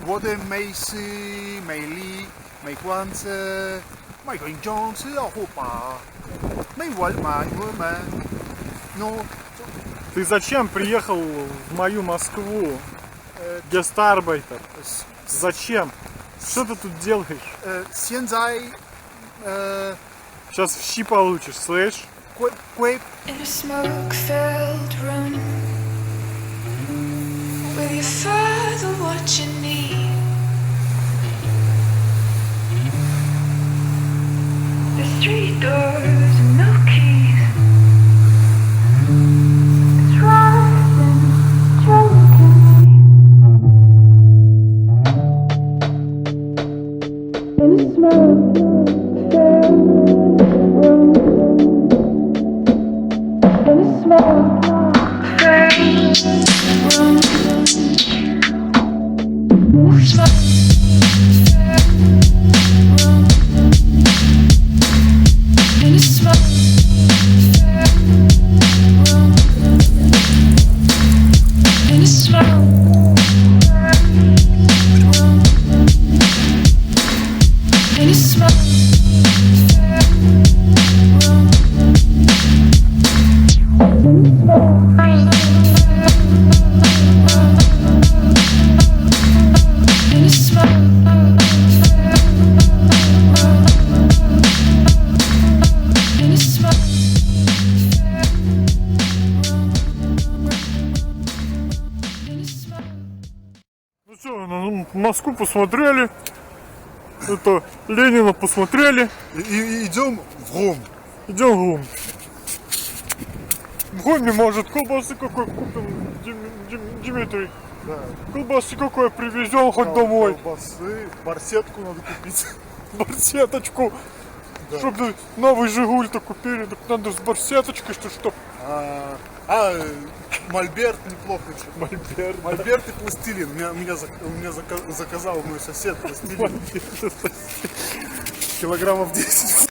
我的美食、美丽、美观着，每个人总是要火把，没完嘛，我们，но Ты зачем приехал в мою Москву? Гестарбайтер. Зачем? Что ты тут делаешь? 现在 Сейчас в щи получишь, слышь? In a smoke-filled room with your father watching me. The street doors and no keys. It's rising, choking me. In a smoke-filled room. In a smoke-filled room. Ну что, Москву посмотрели, это Ленина посмотрели. Идем в ГУМ. Идем в ГУМ. В ГУМе, может, колбасы какой купим, Дмитрий? Да. Колбасы какой привезем хоть домой. Колбасы, барсетку надо купить. Барсеточку. Да. Чтобы новый Жигуль-то купили, так надо с барсеточкой, что. Мольберт неплохо. Мольберт. Мольберт и пластилин. Меня заказал мой сосед пластилин. Килограммов 10.